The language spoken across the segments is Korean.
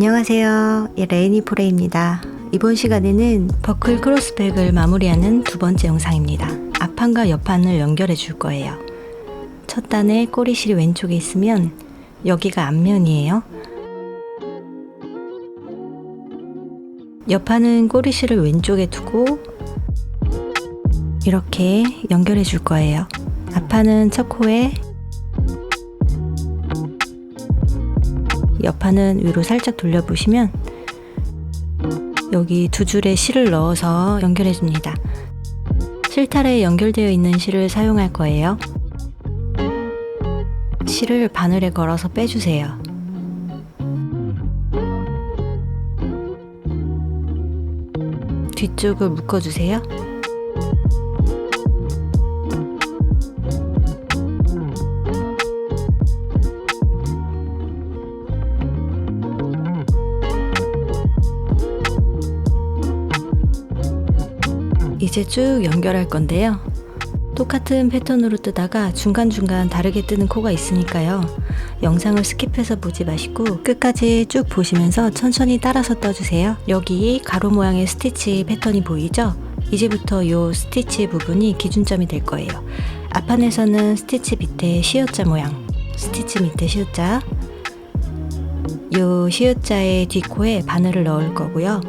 안녕하세요. 레이니포레입니다. 이번 시간에는 버클 크로스백을 마무리하는 두 번째 영상입니다. 앞판과 옆판을 연결해 줄 거예요. 첫 단에 꼬리실이 왼쪽에 있으면 여기가 앞면이에요. 옆판은 꼬리실을 왼쪽에 두고 이렇게 연결해 줄 거예요. 앞판은 첫 코에, 옆판은 위로 살짝 돌려보시면 여기 두 줄의 실을 넣어서 연결해 줍니다. 실타래에 연결되어 있는 실을 사용할 거예요. 실을 바늘에 걸어서 빼주세요. 뒤쪽을 묶어주세요. 이제 쭉 연결할 건데요. 똑같은 패턴으로 뜨다가 중간중간 다르게 뜨는 코가 있으니까요. 영상을 스킵해서 보지 마시고 끝까지 쭉 보시면서 천천히 따라서 떠주세요. 여기 가로 모양의 스티치 패턴이 보이죠? 이제부터 이 스티치 부분이 기준점이 될 거예요. 앞판에서는 스티치 밑에 시옷자 모양, 스티치 밑에 시옷자, 이 시옷자의 뒷코에 바늘을 넣을 거고요.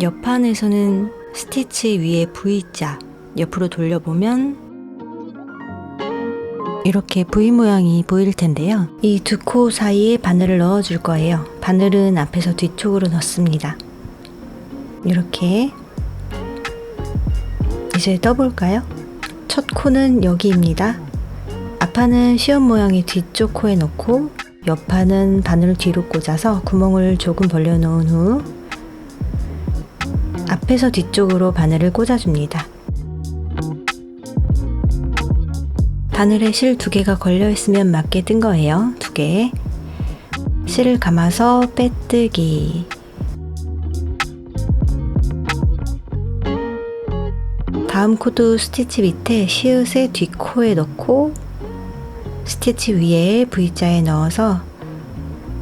옆판에서는 스티치 위에 V자 옆으로 돌려보면 이렇게 V 모양이 보일 텐데요. 이 두 코 사이에 바늘을 넣어 줄 거예요. 바늘은 앞에서 뒤쪽으로 넣습니다. 이렇게. 이제 떠볼까요? 첫 코는 여기입니다. 앞판은 시옷 모양의 뒤쪽 코에 넣고 옆판은 바늘을 뒤로 꽂아서 구멍을 조금 벌려 놓은 후 앞에서 뒤쪽으로 바늘을 꽂아줍니다. 바늘에 실 두 개가 걸려 있으면 맞게 뜬 거예요. 두 개. 실을 감아서 빼뜨기. 다음 코도 스티치 밑에 시옷의 뒷코에 넣고 스티치 위에 V자에 넣어서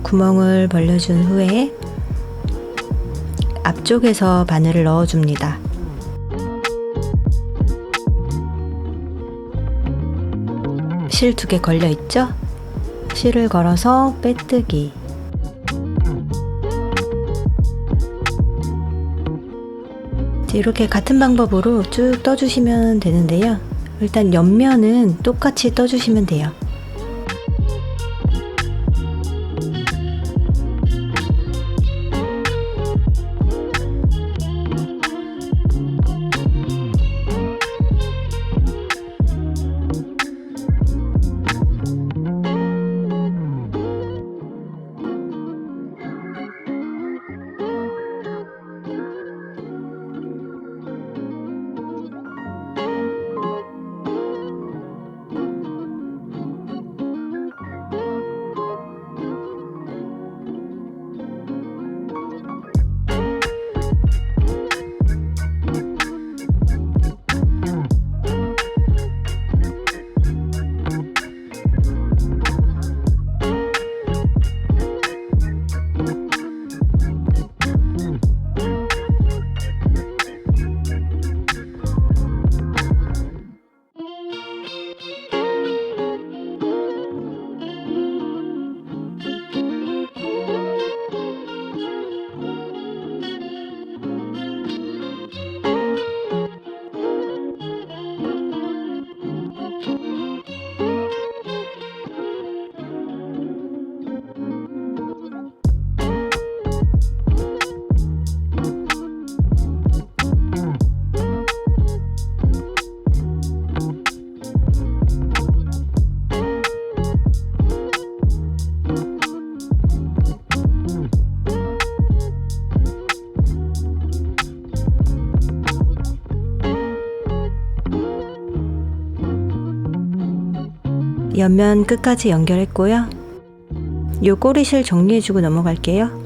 구멍을 벌려준 후에 앞쪽에서 바늘을 넣어줍니다. 실 두 개 걸려 있죠? 실을 걸어서 빼뜨기. 이렇게 같은 방법으로 쭉 떠주시면 되는데요. 일단 옆면은 똑같이 떠주시면 돼요. 옆면 끝까지 연결했고요. 요 꼬리실 정리해주고 넘어갈게요.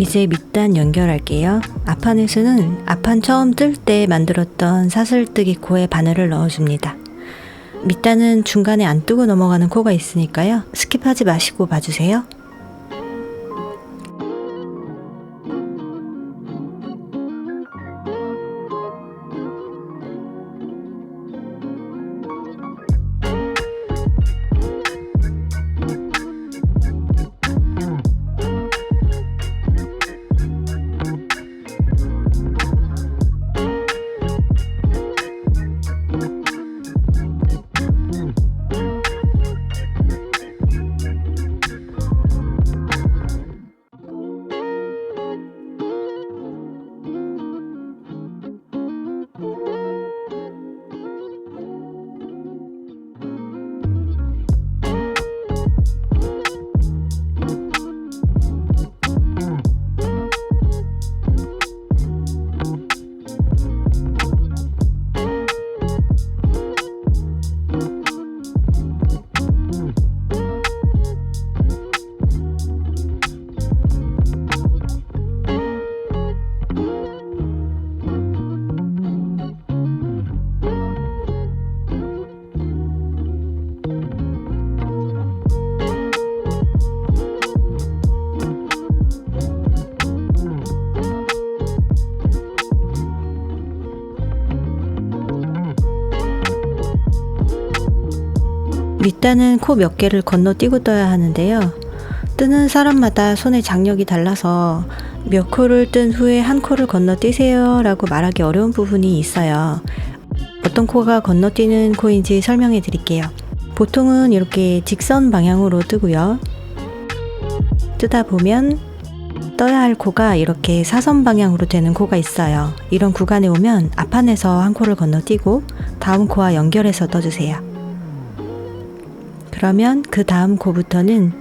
이제 밑단 연결할게요. 앞판에서는 앞판 처음 뜰 때 만들었던 사슬뜨기 코에 바늘을 넣어줍니다. 밑단은 중간에 안 뜨고 넘어가는 코가 있으니까요. 스킵하지 마시고 봐주세요. 밑단은 코 몇 개를 건너뛰고 떠야 하는데요. 뜨는 사람마다 손의 장력이 달라서 몇 코를 뜬 후에 한 코를 건너뛰세요 라고 말하기 어려운 부분이 있어요. 어떤 코가 건너뛰는 코인지 설명해 드릴게요. 보통은 이렇게 직선 방향으로 뜨고요. 뜨다 보면 떠야 할 코가 이렇게 사선 방향으로 되는 코가 있어요. 이런 구간에 오면 앞판에서 한 코를 건너뛰고 다음 코와 연결해서 떠주세요. 그러면 그 다음 코부터는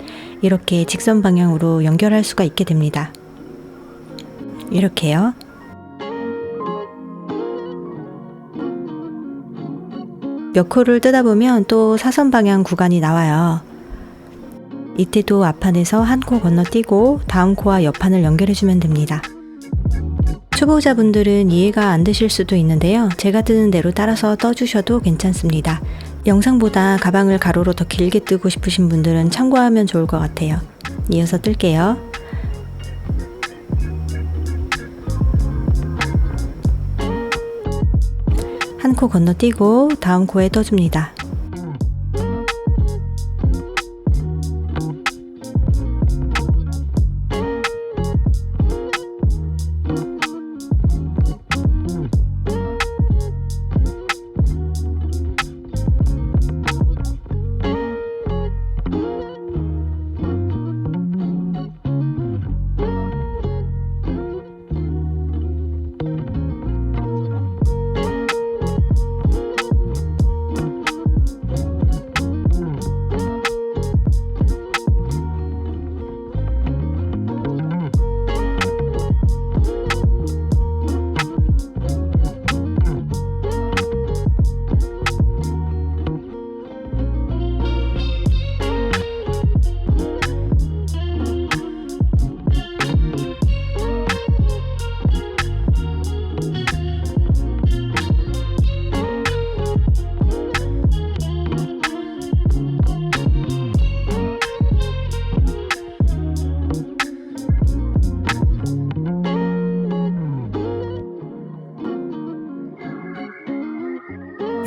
이렇게 직선 방향으로 연결할 수가 있게 됩니다. 이렇게요. 몇 코를 뜨다 보면 또 사선 방향 구간이 나와요. 이때도 앞판에서 한 코 건너뛰고 다음 코와 옆판을 연결해주면 됩니다. 초보자분들은 이해가 안 되실 수도 있는데요. 제가 뜨는 대로 따라서 떠주셔도 괜찮습니다. 영상보다 가방을 가로로 더 길게 뜨고 싶으신 분들은 참고하면 좋을 것 같아요. 이어서 뜰게요. 한 코 건너뛰고 다음 코에 떠줍니다.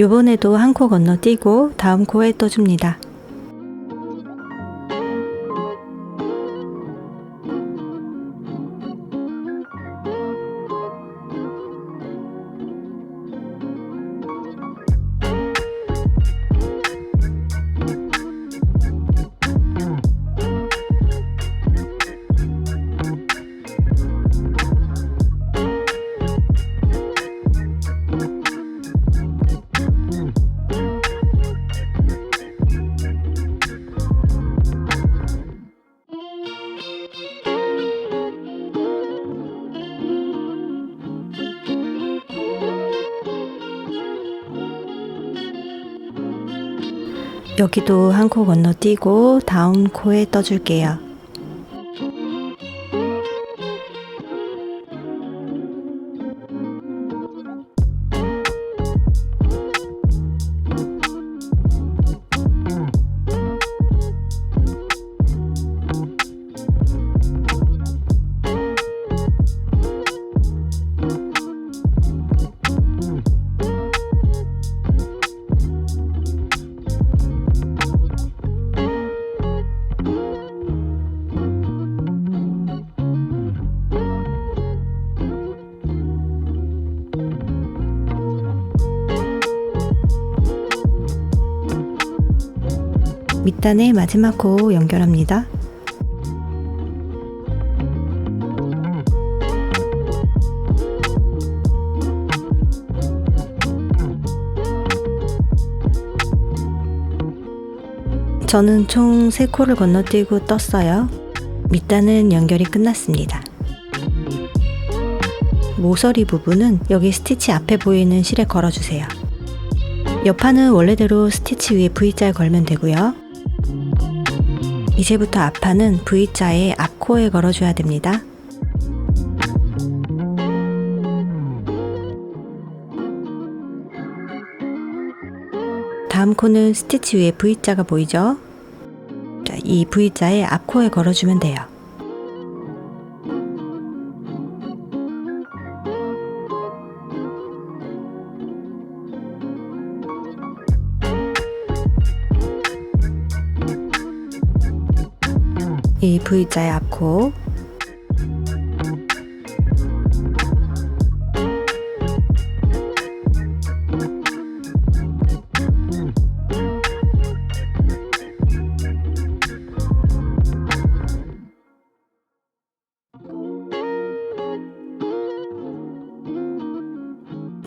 요번에도 한 코 건너뛰고 다음 코에 떠줍니다. 여기도 한 코 건너뛰고 다음 코에 떠줄게요. 밑단의 마지막 코 연결합니다. 저는 총 3코를 건너뛰고 떴어요. 밑단은 연결이 끝났습니다. 모서리 부분은 여기 스티치 앞에 보이는 실에 걸어주세요. 옆판은 원래대로 스티치 위에 V자에 걸면 되고요. 이제부터 앞판은 V자의 앞코에 걸어줘야 됩니다. 다음 코는 스티치 위에 V자가 보이죠? 자, 이 V자의 앞코에 걸어주면 돼요. 이 V자의 앞코,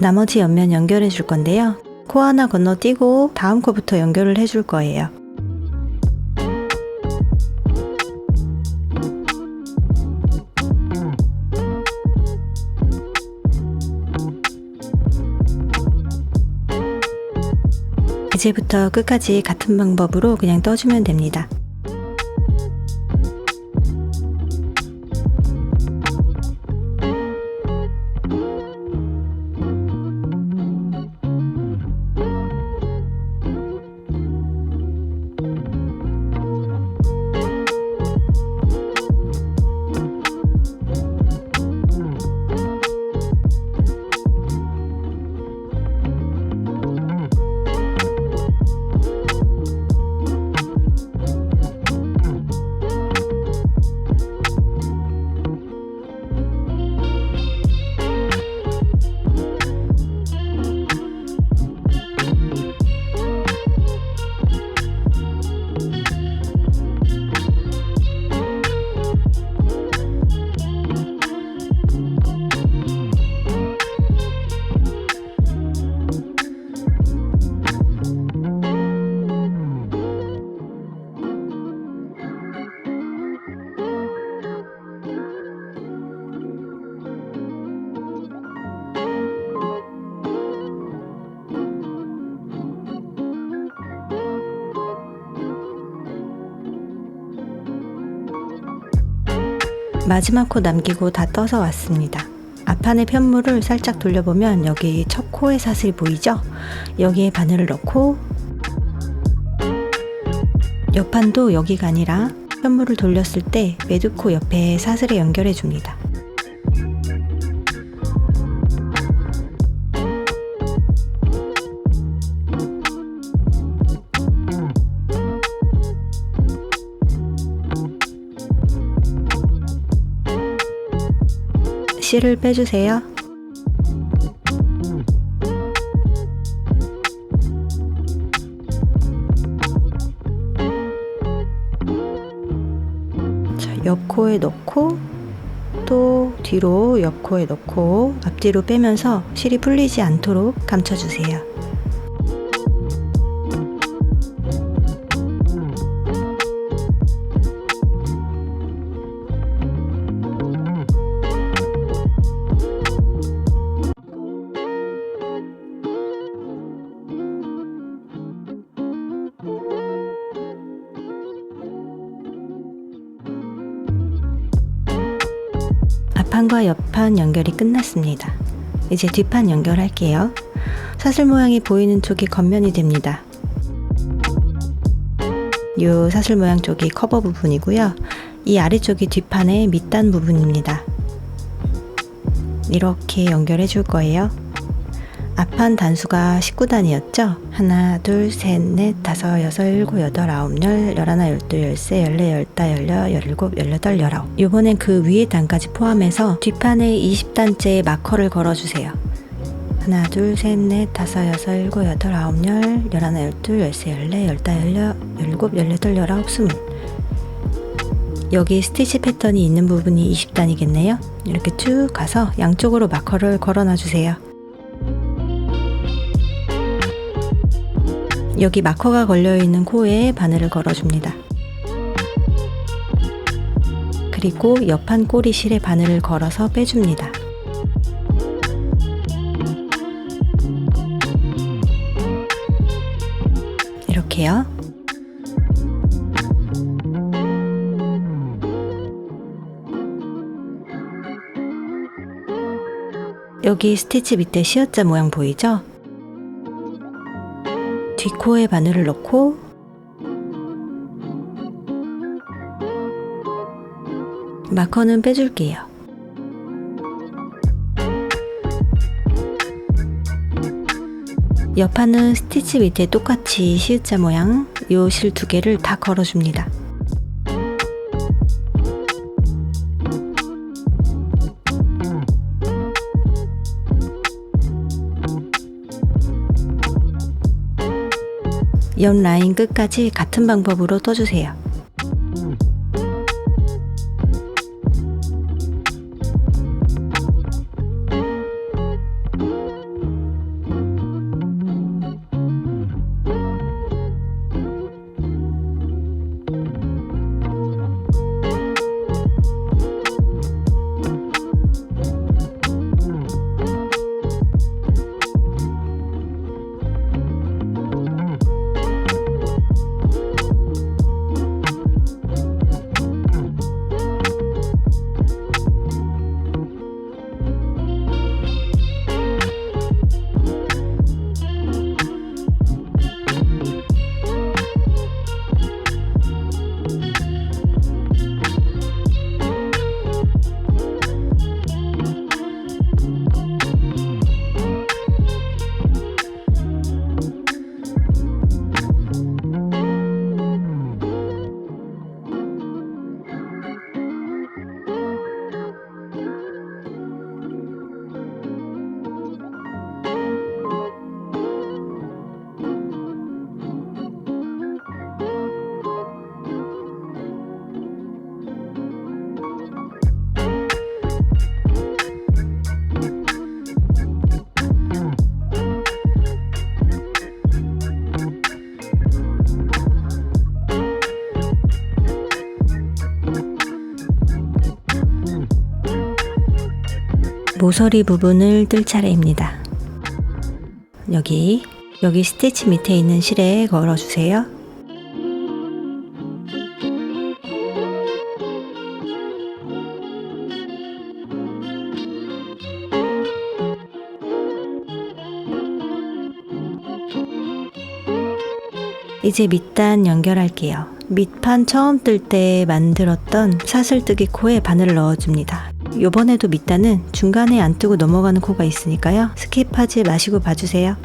나머지 옆면 연결해 줄 건데요. 코 하나 건너뛰고 다음 코부터 연결을 해줄 거예요. 이제부터 끝까지 같은 방법으로 그냥 떠주면 됩니다. 마지막 코 남기고 다 떠서 왔습니다. 앞판의 편물을 살짝 돌려보면 여기 첫 코의 사슬이 보이죠? 여기에 바늘을 넣고 옆판도 여기가 아니라 편물을 돌렸을 때 매듭코 옆에 사슬에 연결해 줍니다. 실을 빼주세요. 자, 옆코에 넣고 또 뒤로 옆코에 넣고 앞뒤로 빼면서 실이 풀리지 않도록 감춰주세요. 앞판과 옆판 연결이 끝났습니다. 이제 뒷판 연결할게요. 사슬 모양이 보이는 쪽이 겉면이 됩니다. 이 사슬 모양 쪽이 커버 부분이고요. 이 아래쪽이 뒷판의 밑단 부분입니다. 이렇게 연결해 줄 거예요. 앞판 단수가 19단이었죠? 하나, 둘, 셋, 넷, 다섯, 여섯, 일곱, 여덟, 아홉, 열, 열하나, 열둘, 열세, 열네, 열다, 열여, 열일곱, 열여덟, 열아홉. 이번엔 그 위에 단까지 포함해서 뒷판에 20단째의 마커를 걸어주세요. 하나, 둘, 셋, 넷, 다섯, 여섯, 일곱, 여덟, 아홉, 열, 열하나, 열둘, 열세, 열네, 열다, 열일곱, 열여덟, 열아홉, 스물. 여기 스티치 패턴이 있는 부분이 20단이겠네요. 이렇게 쭉 가서 양쪽으로 마커를 걸어 놔주세요. 여기 마커가 걸려있는 코에 바늘을 걸어줍니다. 그리고 옆판 꼬리실에 바늘을 걸어서 빼줍니다. 이렇게요. 여기 스티치 밑에 시옷자 모양 보이죠? 뒷코에 바늘을 넣고 마커는 빼줄게요. 옆판은 스티치 밑에 똑같이 시옷자 모양 요 실 두 개를 다 걸어줍니다. 옆 라인 끝까지 같은 방법으로 떠주세요. 모서리 부분을 뜰 차례입니다. 여기 스티치 밑에 있는 실에 걸어주세요. 이제 밑단 연결할게요. 밑판 처음 뜰 때 만들었던 사슬뜨기 코에 바늘을 넣어줍니다. 요번에도 밑단은 중간에 안 뜨고 넘어가는 코가 있으니까요. 스킵하지 마시고 봐주세요.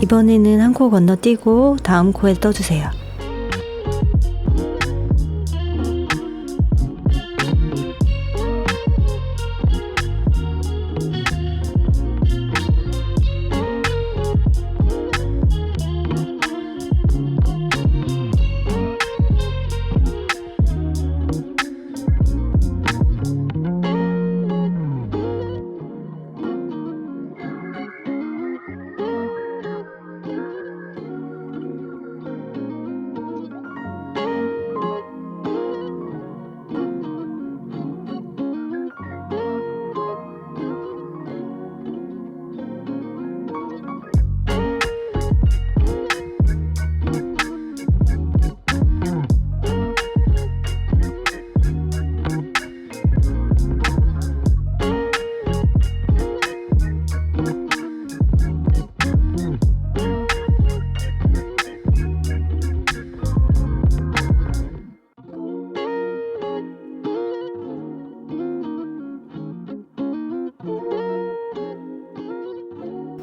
이번에는 한 코 건너뛰고 다음 코에 떠주세요.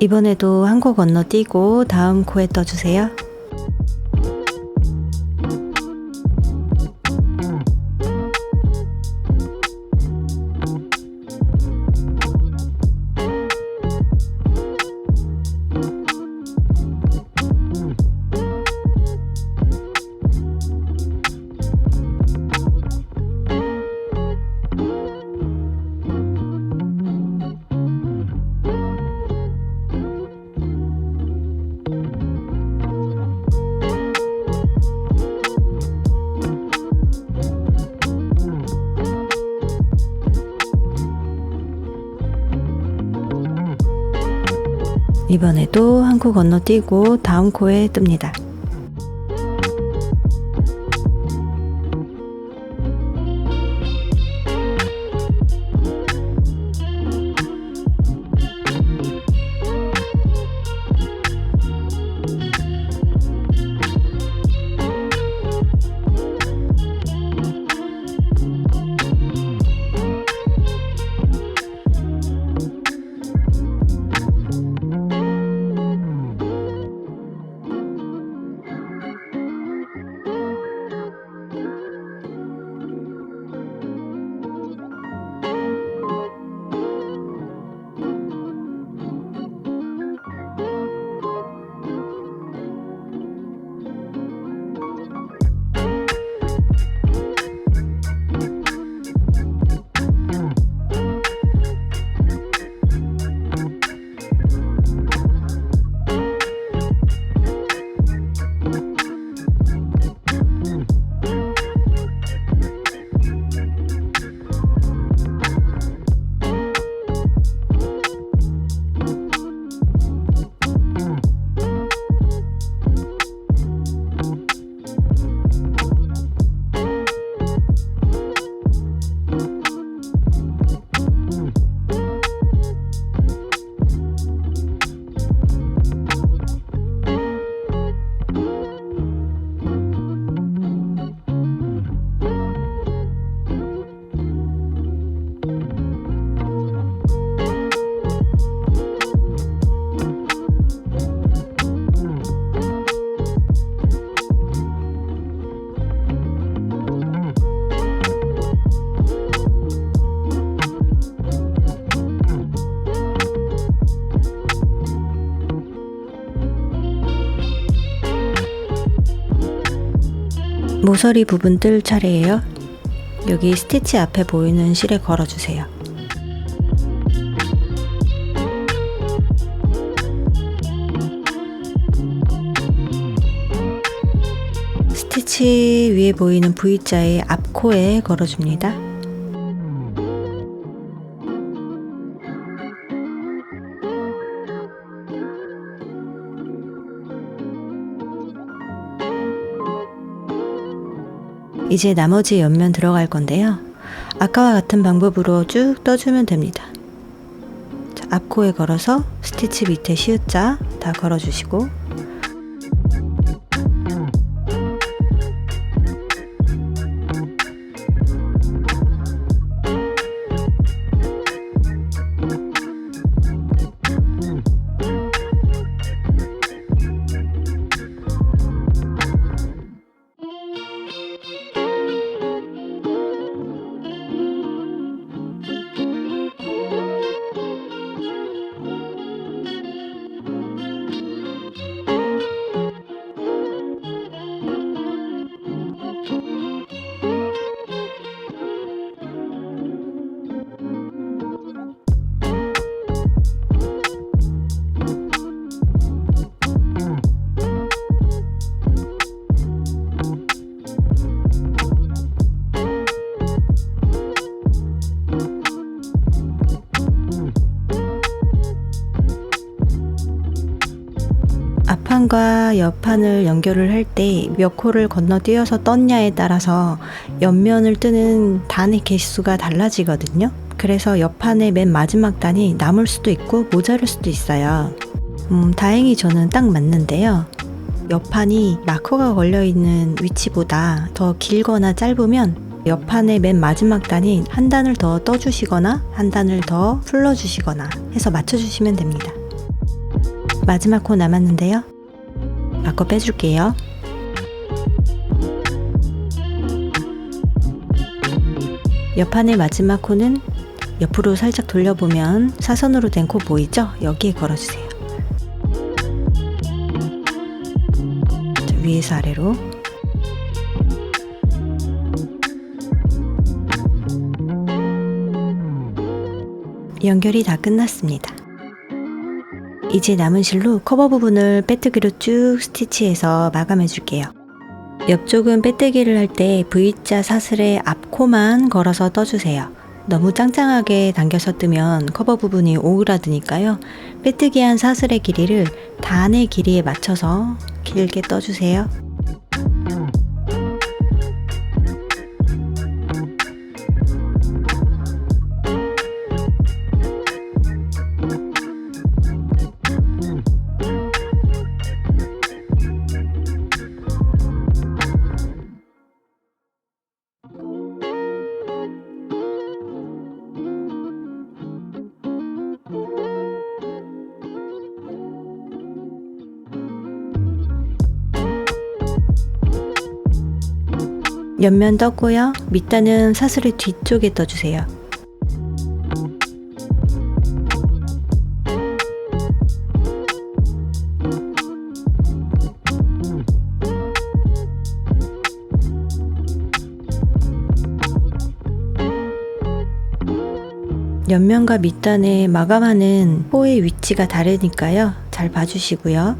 이번에도 한 코 건너뛰고 다음 코에 떠주세요. 이번에도 한 코 건너뛰고 다음 코에 뜹니다. 모서리 부분 뜰 차례예요. 여기 스티치 앞에 보이는 실에 걸어주세요. 스티치 위에 보이는 V자의 앞코에 걸어줍니다. 이제 나머지 옆면 들어갈 건데요. 아까와 같은 방법으로 쭉 떠주면 됩니다. 자, 앞코에 걸어서 스티치 밑에 시읒자 다 걸어주시고, 앞판과 옆판을 연결을 할 때 몇 코를 건너뛰어서 떴냐에 따라서 옆면을 뜨는 단의 개수가 달라지거든요. 그래서 옆판의 맨 마지막 단이 남을 수도 있고 모자랄 수도 있어요. 다행히 저는 딱 맞는데요. 옆판이 마커가 걸려있는 위치보다 더 길거나 짧으면 옆판의 맨 마지막 단이 한 단을 더 떠주시거나 한 단을 더 풀러주시거나 해서 맞춰주시면 됩니다. 마지막 코 남았는데요. 바꿔 빼줄게요. 옆판의 마지막 코는 옆으로 살짝 돌려보면 사선으로 된 코 보이죠? 여기에 걸어주세요. 자, 위에서 아래로. 연결이 다 끝났습니다. 이제 남은 실로 커버 부분을 빼뜨기로 쭉 스티치해서 마감해 줄게요. 옆쪽은 빼뜨기를 할 때 V자 사슬의 앞코만 걸어서 떠주세요. 너무 짱짱하게 당겨서 뜨면 커버 부분이 오그라드니까요. 빼뜨기한 사슬의 길이를 단의 길이에 맞춰서 길게 떠주세요. 옆면 떴고요. 밑단은 사슬의 뒤쪽에 떠주세요. 옆면과 밑단에 마감하는 코의 위치가 다르니까요. 잘 봐주시고요.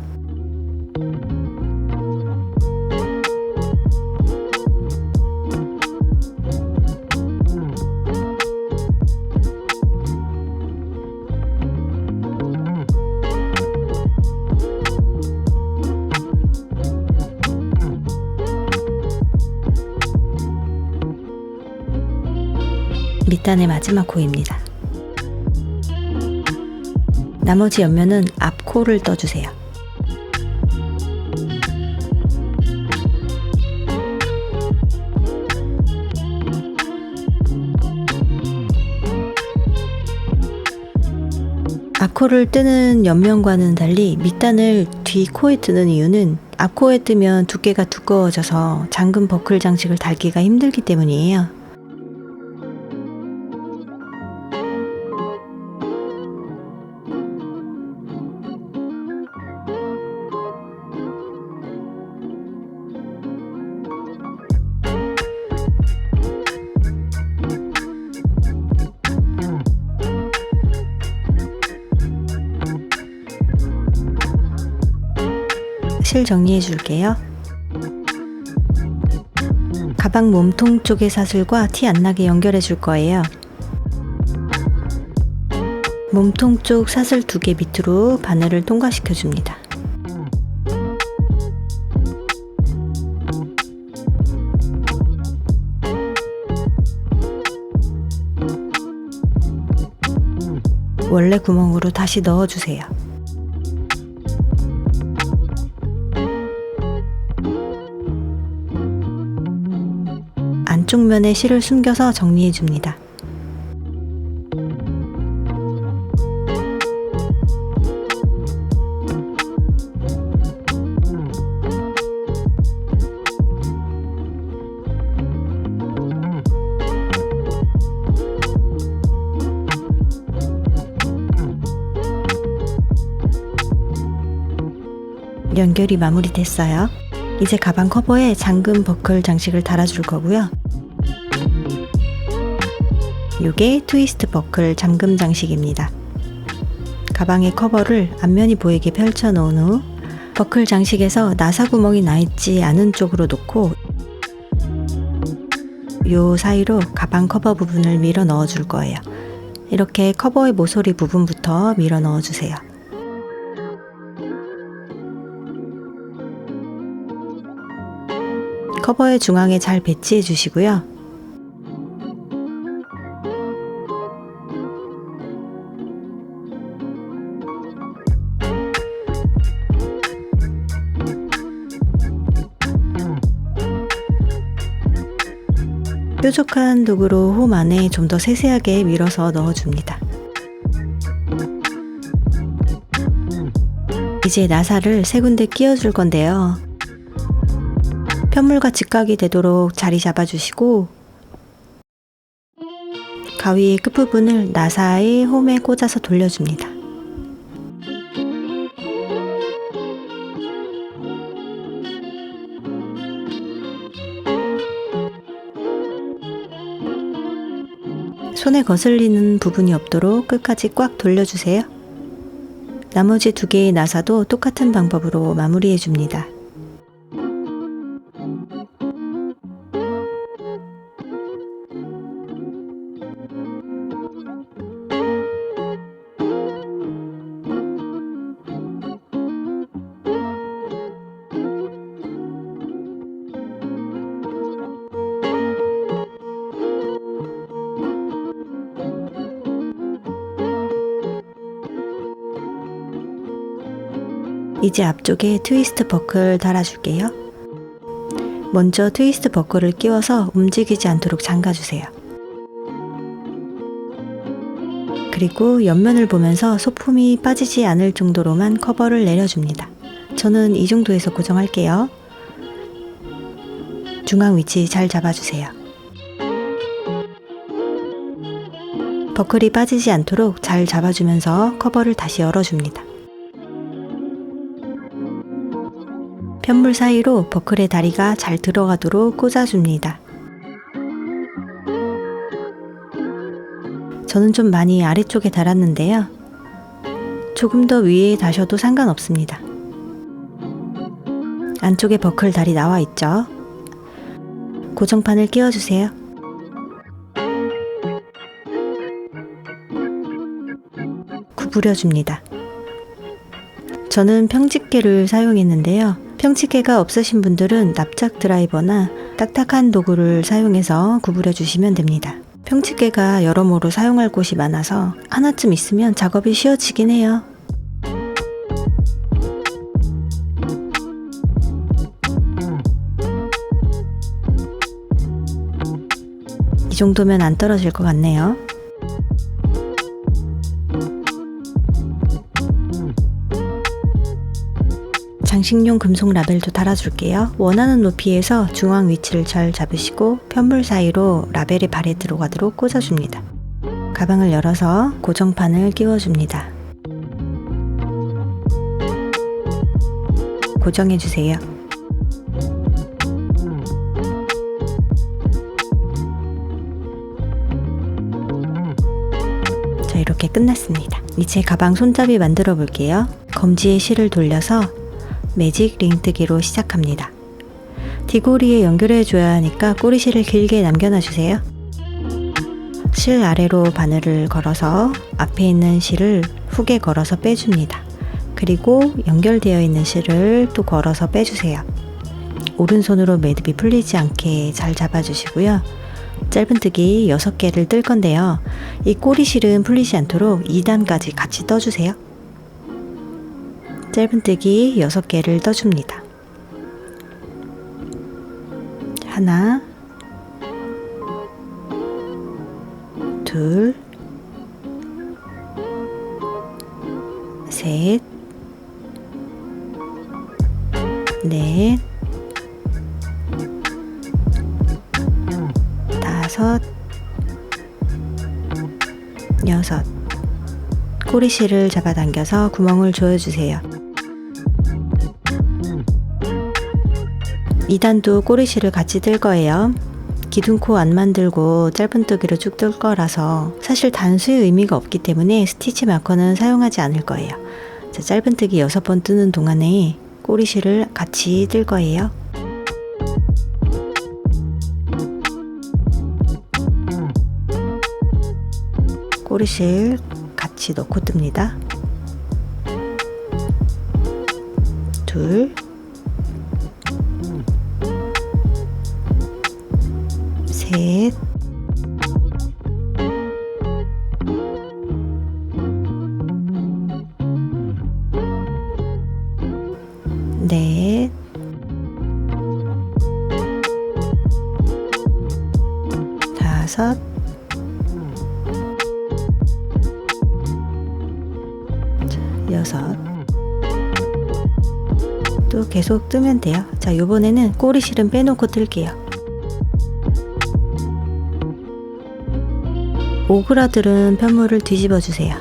밑단의 마지막 코입니다. 나머지 옆면은 앞코를 떠주세요. 앞코를 뜨는 옆면과는 달리 밑단을 뒷코에 뜨는 이유는 앞코에 뜨면 두께가 두꺼워져서 잠금 버클 장식을 달기가 힘들기 때문이에요. 실 정리해 줄게요. 가방 몸통 쪽의 사슬과 티 안 나게 연결해 줄 거예요. 몸통 쪽 사슬 2개 밑으로 바늘을 통과시켜 줍니다. 원래 구멍으로 다시 넣어 주세요. 안쪽 면에 실을 숨겨서 정리해 줍니다. 연결이 마무리됐어요. 이제 가방 커버에 잠금 버클 장식을 달아줄 거고요. 요게 트위스트 버클 잠금 장식입니다. 가방의 커버를 앞면이 보이게 펼쳐 놓은 후 버클 장식에서 나사 구멍이 나 있지 않은 쪽으로 놓고 요 사이로 가방 커버 부분을 밀어 넣어 줄 거예요. 이렇게 커버의 모서리 부분부터 밀어 넣어 주세요. 커버의 중앙에 잘 배치해 주시고요. 뾰족한 도구로 홈 안에 좀 더 세세하게 밀어서 넣어줍니다. 이제 나사를 세 군데 끼워줄 건데요. 편물과 직각이 되도록 자리 잡아주시고 가위의 끝부분을 나사의 홈에 꽂아서 돌려줍니다. 손에 거슬리는 부분이 없도록 끝까지 꽉 돌려주세요. 나머지 두 개의 나사도 똑같은 방법으로 마무리해 줍니다. 이제 앞쪽에 트위스트 버클 달아줄게요. 먼저 트위스트 버클을 끼워서 움직이지 않도록 잠가주세요. 그리고 옆면을 보면서 소품이 빠지지 않을 정도로만 커버를 내려줍니다. 저는 이 정도에서 고정할게요. 중앙 위치 잘 잡아주세요. 버클이 빠지지 않도록 잘 잡아주면서 커버를 다시 열어줍니다. 편물 사이로 버클의 다리가 잘 들어가도록 꽂아줍니다. 저는 좀 많이 아래쪽에 달았는데요. 조금 더 위에 다셔도 상관없습니다. 안쪽에 버클 다리 나와 있죠? 고정판을 끼워주세요. 구부려줍니다. 저는 평집게를 사용했는데요. 평집게가 없으신 분들은 납작 드라이버나 딱딱한 도구를 사용해서 구부려 주시면 됩니다. 평집게가 여러모로 사용할 곳이 많아서 하나쯤 있으면 작업이 쉬워지긴 해요. 이 정도면 안 떨어질 것 같네요. 장식용 금속 라벨도 달아줄게요. 원하는 높이에서 중앙 위치를 잘 잡으시고 편물 사이로 라벨이 발에 들어가도록 꽂아줍니다. 가방을 열어서 고정판을 끼워줍니다. 고정해주세요. 자, 이렇게 끝났습니다. 이제 가방 손잡이 만들어 볼게요. 검지에 실을 돌려서 매직 링뜨기로 시작합니다. 디고리에 연결해 줘야 하니까 꼬리실을 길게 남겨놔 주세요. 실 아래로 바늘을 걸어서 앞에 있는 실을 훅에 걸어서 빼줍니다. 그리고 연결되어 있는 실을 또 걸어서 빼주세요. 오른손으로 매듭이 풀리지 않게 잘 잡아주시고요. 짧은뜨기 6개를 뜰 건데요. 이 꼬리실은 풀리지 않도록 2단까지 같이 떠주세요. 짧은뜨기 6개를 떠줍니다. 하나, 둘, 셋, 넷, 다섯, 여섯. 꼬리실을 잡아당겨서 구멍을 조여주세요. 2단도 꼬리실을 같이 뜰 거예요. 기둥코 안 만들고 짧은뜨기로 쭉 뜰 거라서 사실 단수의 의미가 없기 때문에 스티치 마커는 사용하지 않을 거예요. 자, 짧은뜨기 6번 뜨는 동안에 꼬리실을 같이 뜰 거예요. 꼬리실 같이 넣고 뜹니다. 둘, 셋, 넷, 다섯, 여섯. 또 계속 뜨면 돼요. 자, 요번에는 꼬리실은 빼놓고 뜰게요. 오그라들은 편물을 뒤집어 주세요.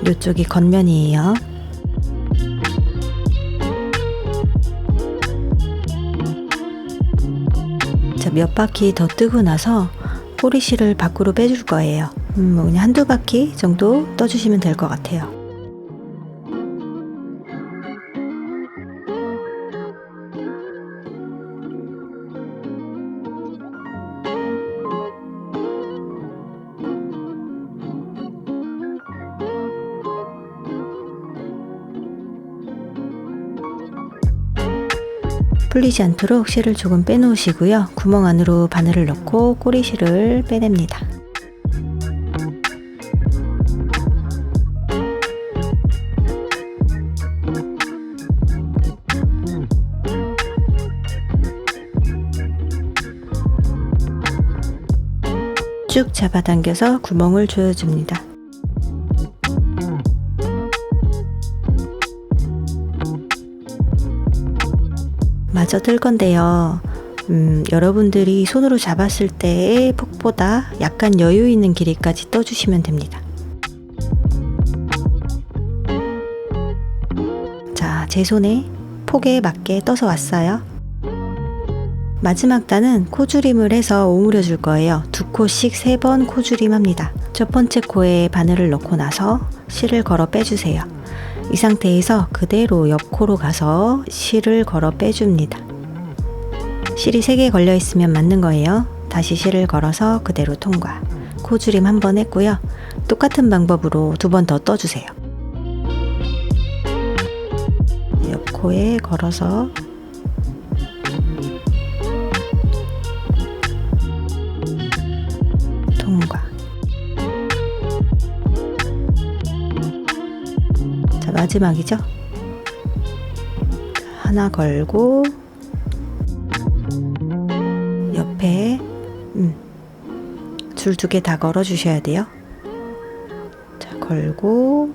이쪽이 겉면이에요. 자, 몇 바퀴 더 뜨고 나서 꼬리실을 밖으로 빼줄 거예요. 뭐 그냥 한두 바퀴 정도 떠주시면 될 것 같아요. 풀리지 않도록 실을 조금 빼놓으시고요. 구멍 안으로 바늘을 넣고 꼬리실을 빼냅니다. 쭉 잡아당겨서 구멍을 조여줍니다. 마저 뜰 건데요. 여러분들이 손으로 잡았을 때의 폭보다 약간 여유 있는 길이까지 떠주시면 됩니다. 자, 제 손에 폭에 맞게 떠서 왔어요. 마지막 단은 코줄임을 해서 오므려 줄 거예요. 2코씩 3번 코줄임 합니다. 첫 번째 코에 바늘을 넣고 나서 실을 걸어 빼주세요. 이 상태에서 그대로 옆 코로 가서 실을 걸어 빼줍니다. 실이 3개 걸려 있으면 맞는 거예요. 다시 실을 걸어서 그대로 통과. 코줄임 한 번 했고요. 똑같은 방법으로 2번 더 떠주세요. 옆 코에 걸어서 통과. 자, 마지막이죠. 하나 걸고 옆에 줄 2개 다 걸어 주셔야 돼요. 자, 걸고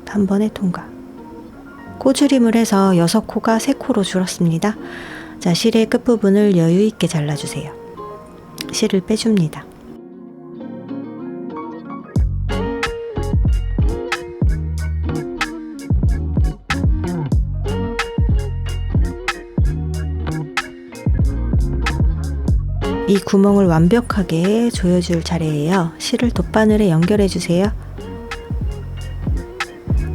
한 번에 통과. 코줄임을 해서 6코가 3코로 줄었습니다. 자, 실의 끝부분을 여유 있게 잘라주세요. 실을 빼줍니다. 이 구멍을 완벽하게 조여줄 차례예요. 실을 돗바늘에 연결해 주세요.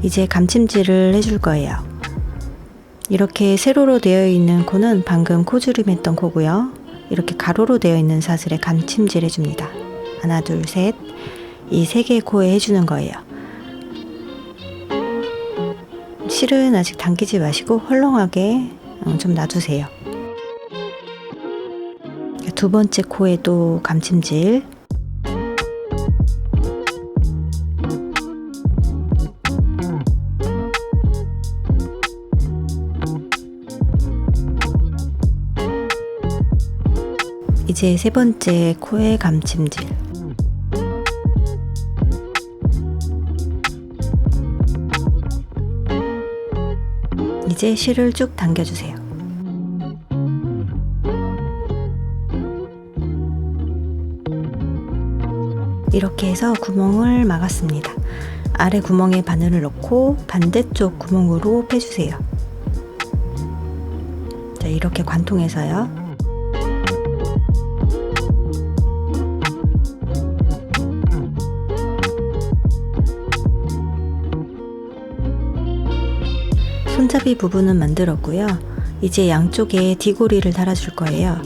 이제 감침질을 해줄 거예요. 이렇게 세로로 되어 있는 코는 방금 코주름 했던 코고요. 이렇게 가로로 되어 있는 사슬에 감침질 해줍니다. 하나, 둘, 셋. 이 3개의 코에 해주는 거예요. 실은 아직 당기지 마시고 헐렁하게 좀 놔두세요. 2번째 코에도 감침질. 이제 3번째 코에 감침질. 이제 실을 쭉 당겨주세요. 이렇게 해서 구멍을 막았습니다. 아래 구멍에 바늘을 넣고 반대쪽 구멍으로 빼주세요. 자, 이렇게 관통해서요. 손잡이 부분은 만들었고요. 이제 양쪽에 디고리를 달아줄 거예요.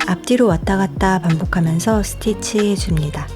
앞뒤로 왔다 갔다 반복하면서 스티치 해줍니다.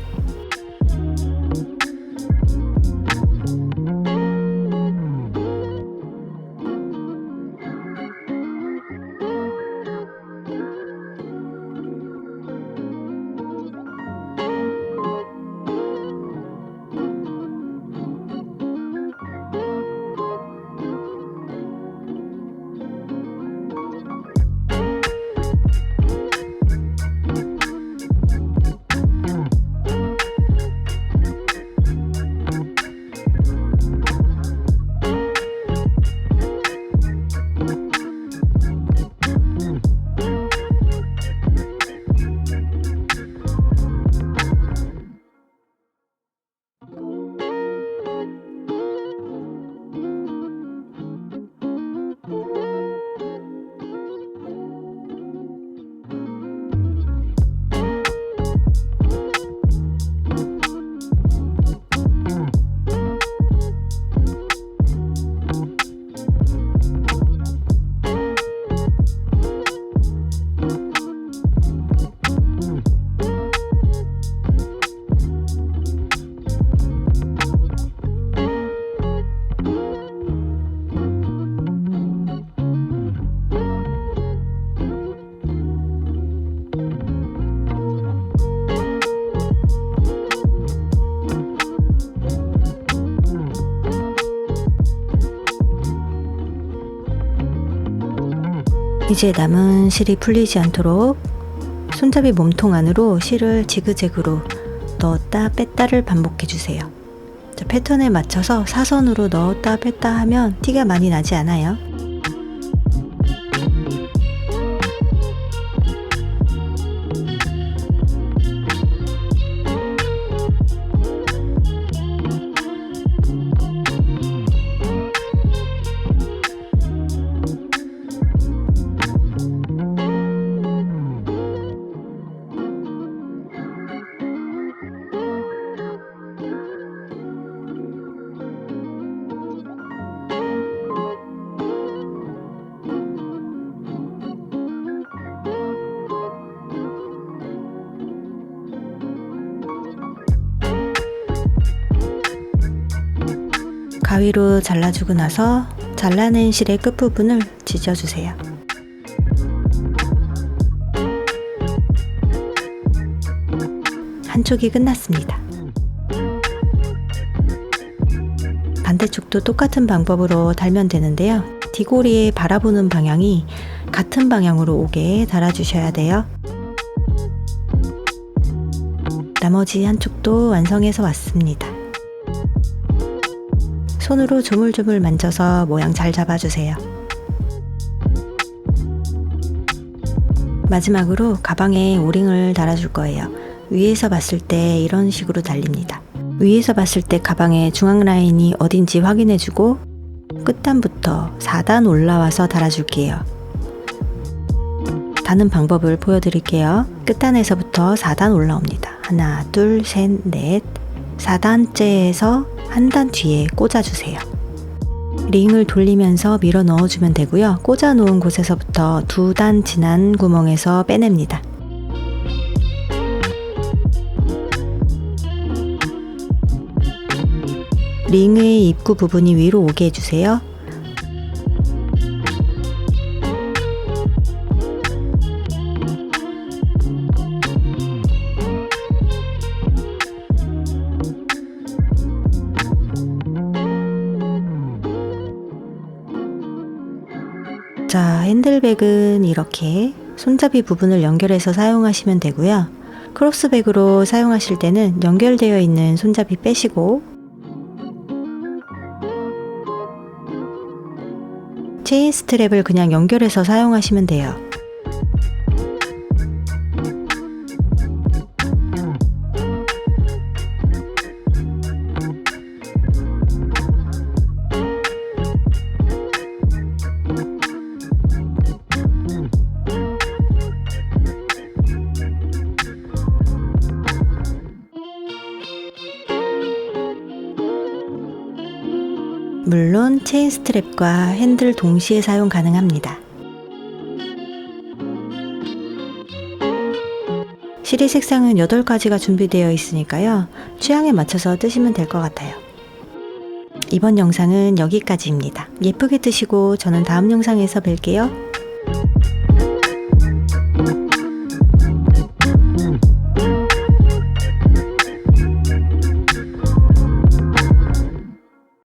이제 남은 실이 풀리지 않도록 손잡이 몸통 안으로 실을 지그재그로 넣었다 뺐다를 반복해 주세요. 패턴에 맞춰서 사선으로 넣었다 뺐다 하면 티가 많이 나지 않아요. 가위로 잘라주고 나서 잘라낸 실의 끝부분을 지져주세요. 한쪽이 끝났습니다. 반대쪽도 똑같은 방법으로 달면 되는데요. 디고리에 바라보는 방향이 같은 방향으로 오게 달아주셔야 돼요. 나머지 한쪽도 완성해서 왔습니다. 손으로 조물조물 만져서 모양 잘 잡아주세요. 마지막으로 가방에 오링을 달아줄 거예요. 위에서 봤을 때 이런 식으로 달립니다. 위에서 봤을 때 가방의 중앙 라인이 어딘지 확인해주고 끝단부터 4단 올라와서 달아줄게요. 다는 방법을 보여드릴게요. 끝단에서부터 4단 올라옵니다. 하나, 둘, 셋, 넷. 4단째에서 한 단 뒤에 꽂아주세요. 링을 돌리면서 밀어 넣어주면 되고요. 꽂아 놓은 곳에서부터 2단 지난 구멍에서 빼냅니다. 링의 입구 부분이 위로 오게 해주세요. 자, 핸들백은 이렇게 손잡이 부분을 연결해서 사용하시면 되고요. 크로스백으로 사용하실 때는 연결되어 있는 손잡이 빼시고 체인 스트랩을 그냥 연결해서 사용하시면 돼요. 물론 체인 스트랩과 핸들 동시에 사용 가능합니다. 실이 색상은 8가지가 준비되어 있으니까요. 취향에 맞춰서 뜨시면 될 것 같아요. 이번 영상은 여기까지입니다. 예쁘게 뜨시고 저는 다음 영상에서 뵐게요.